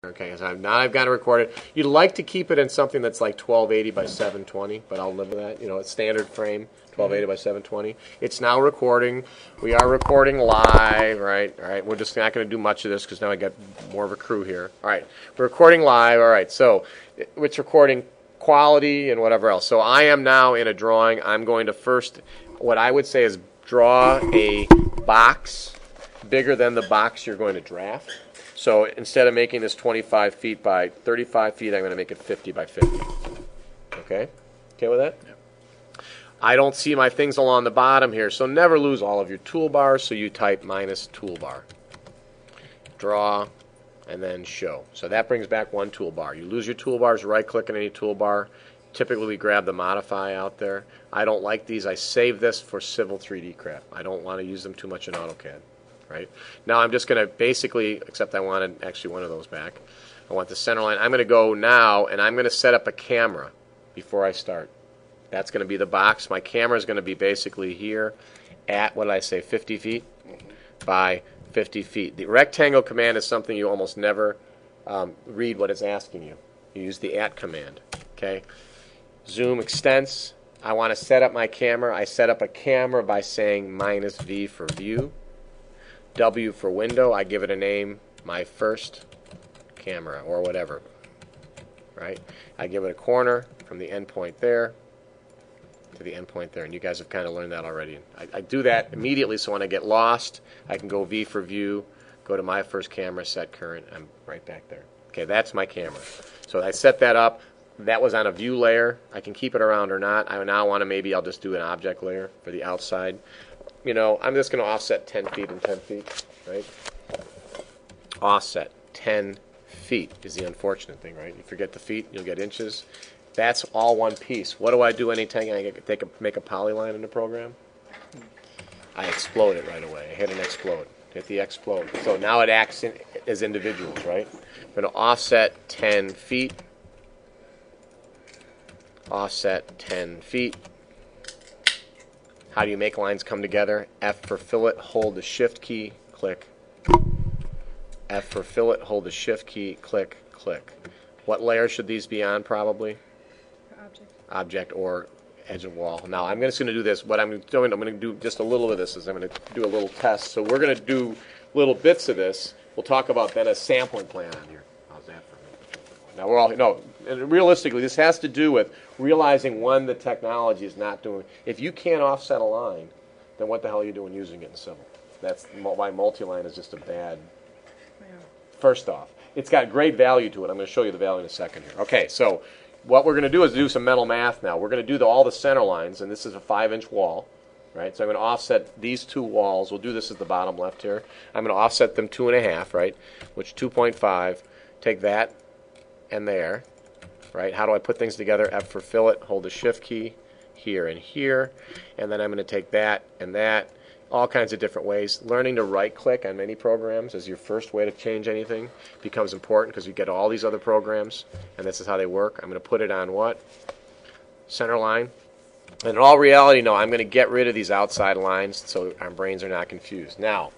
Okay, so now I've got to record it. You'd like to keep it in something that's like 1280 by 720, but I'll live with that. You know, it's standard frame, 1280 by 720. It's now recording. We are recording live, right? All right, we're just not going to do much of this because now I got more of a crew here. All right, we're recording live. All right, so it's recording quality and whatever else. So I am now in a drawing. I'm going to first, what I would say is draw a box bigger than the box you're going to draft. So instead of making this 25 feet by 35 feet, I'm going to make it 50 by 50. Okay? Okay with that? Yep. I don't see my things along the bottom here, so never lose all of your toolbars, so you type minus toolbar. Draw, and then show. So that brings back one toolbar. You lose your toolbars, right-click on any toolbar. Typically, we grab the modify out there. I don't like these. I save this for Civil 3D crap. I don't want to use them too much in AutoCAD. Right? Now I'm just going to basically, except I wanted actually one of those back. I want the center line. I'm going to go now, and I'm going to set up a camera before I start. That's going to be the box. My camera is going to be basically here at, what did I say, 50 feet by 50 feet. The rectangle command is something you almost never read what it's asking you. You use the at command. Okay? Zoom extents. I want to set up my camera. I set up a camera by saying minus V for view. W for window, I give it a name, my first camera, or whatever, right? I give it a corner from the endpoint there to the endpoint there, and you guys have kind of learned that already. I do that immediately, so when I get lost, I can go V for view, go to my first camera, set current, I'm right back there. Okay, that's my camera. So I set that up. That was on a view layer. I can keep it around or not. I now want to, maybe I'll just do an object layer for the outside. You know, I'm just going to offset 10 feet and 10 feet, right? Offset 10 feet is the unfortunate thing, right? You forget the feet, you'll get inches. That's all one piece. What do I do anytime I make a polyline in the program? I explode it right away. I hit an explode. Hit the explode. So now it acts as individuals, right? I'm going to offset 10 feet. Offset 10 feet. How do you make lines come together? F for fillet, hold the shift key, click. F for fillet, hold the shift key, click, click. What layer should these be on probably? Object. Object or edge of wall. Now I'm just going to do this. What I'm doing, I'm going to do just a little of this. I'm going to do a little test. So we're going to do little bits of this. We'll talk about then a sampling plan on here. How's that for me? Now we're all, no, realistically this has to do with realizing when the technology is not doing. If you can't offset a line, then what the hell are you doing using it in Civil? That's why multiline is just a bad. Yeah. First off, it's got great value to it. I'm going to show you the value in a second here. Okay, so what we're going to do is do some mental math now. We're going to do all the center lines, and this is a 5-inch wall, right? So I'm going to offset these two walls. We'll do this at the bottom left here. I'm going to offset them 2.5, right? Which 2.5. Take that and there. Right? How do I put things together? F for fillet, hold the shift key here and here, and then I'm going to take that and that, all kinds of different ways. Learning to right-click on many programs as your first way to change anything becomes important because you get all these other programs, and this is how they work. I'm going to put it on what? Center line. And in all reality, no, I'm going to get rid of these outside lines so our brains are not confused. Now,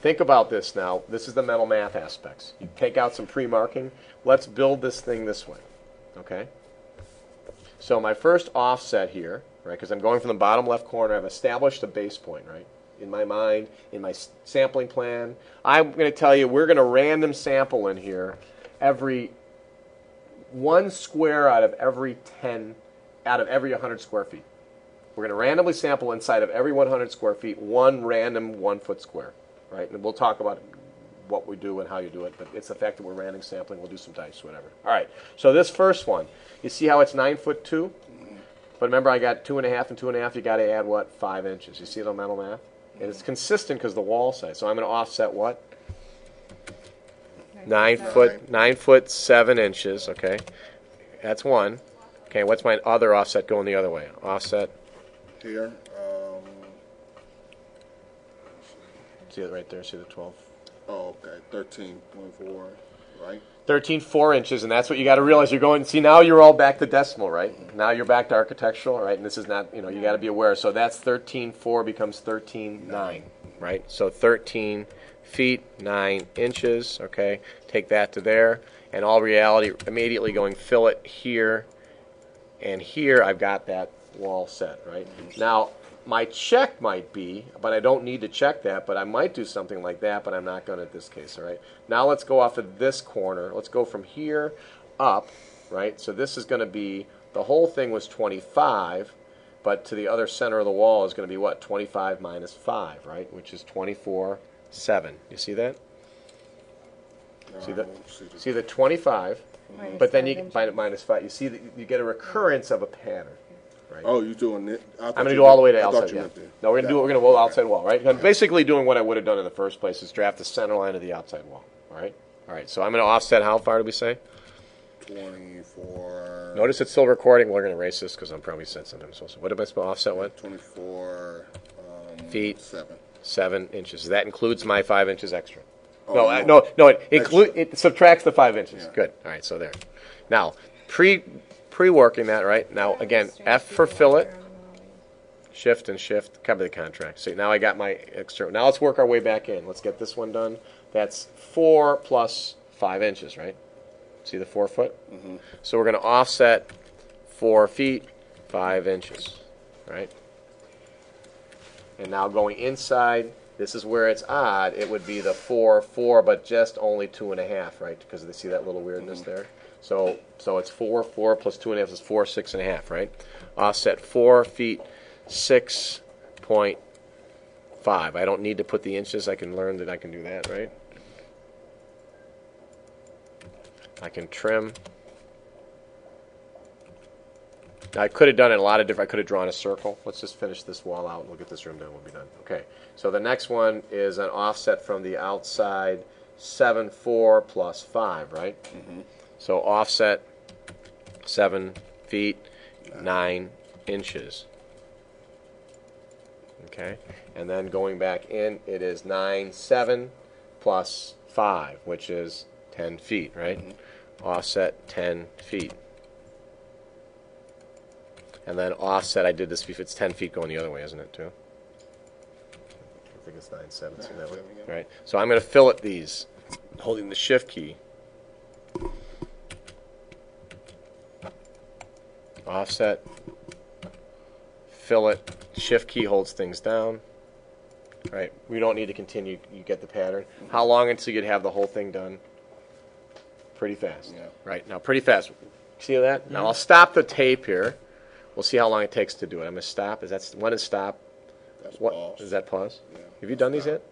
think about this now. This is the mental math aspects. You take out some pre-marking. Let's build this thing this way. Okay, so my first offset here, right, because I'm going from the bottom left corner, I've established a base point, right, in my mind, in my sampling plan. I'm going to tell you we're going to random sample in here every 1 square out of every 100 square feet. We're going to randomly sample inside of every 100 square feet, one random 1-foot square, right, and we'll talk about what we do and how you do it, but it's the fact that we're random sampling. We'll do some dice, whatever. All right, so this first one, you see how it's 9'2"? But remember, I got 2.5 and 2.5. You got to add what? 5 inches. You see the mental math? And it's consistent because the wall size. So I'm going to offset what? 9 foot 7 inches. Okay, that's one. Okay, what's my other offset going the other way? Offset here. See it right there. See the 12. Oh, okay. 13.4, right? 13 4 inches, and that's what you got to realize. You're going. See, now you're all back to decimal, right? Now you're back to architectural, right? And this is not. You know, you got to be aware. So that's 13.4 becomes 13.9, right? So 13 feet 9 inches. Okay, take that to there, and all reality immediately going fill it here and here. I've got that wall set right now. My check might be, but I don't need to check that, but I might do something like that, but I'm not going to in this case, all right? Now let's go off of this corner. Let's go from here up, right? So this is going to be, the whole thing was 25, but to the other center of the wall is going to be what? 25 minus 5, right? Which is 24, 7. You see that? See the 25, but then you minus 5. You see that you get a recurrence of a pattern. Right. Oh, you're doing it? I'm going to do all the way to I outside. thought you Yeah. meant there. No, we're going to go outside wall, right? I'm basically doing what I would have done in the first place is draft the center line of the outside wall. All right. All right. So I'm going to offset. How far did we say? 24. Notice it's still recording. We're going to erase this because I'm probably said something. So what am I supposed to offset? What? 24 feet. 7. 7 inches. That includes my 5 inches extra. Oh, No. It subtracts the 5 inches. Yeah. Good. All right. So there. Now pre-working that right now again. F for fillet. Shift and shift, copy the contract. So now I got my external. Now let's work our way back in. Let's get this one done. That's 4 plus 5 inches, right? See the 4 foot? Mm-hmm. So we're going to offset 4 feet, 5 inches, right? And now going inside, this is where it's odd. It would be the 4, 4, but just only 2.5, right? Because they see that little weirdness there. So it's 4, 4 plus 2.5 is 4, 6.5, right? Offset 4 feet. 6.5. I don't need to put the inches. I can learn that I can do that, right? I can trim. Now, I could have done it a lot of different. I could have drawn a circle. Let's just finish this wall out and we'll get this room done. We'll be done. Okay. So the next one is an offset from the outside 7, 4 plus 5, right? Mm-hmm. So offset 7 feet, 9 inches. Okay, and then going back in, it is 9, 7 plus 5, which is 10 feet, right? Mm-hmm. Offset 10 feet. And then offset, I did this before, it's 10 feet going the other way, isn't it, too? I think it's 9, 7, so that way. Right, so I'm going to fillet these, holding the shift key. Offset, fillet, shift key holds things down. Right, we don't need to continue. You get the pattern. How long until you'd have the whole thing done? Pretty fast. Yeah. Right, now pretty fast. See that? Yeah. Now I'll stop the tape here. We'll see how long it takes to do it. I'm going to stop. When is stop? That's What pause. is that pause? Yeah. Have you done these yet?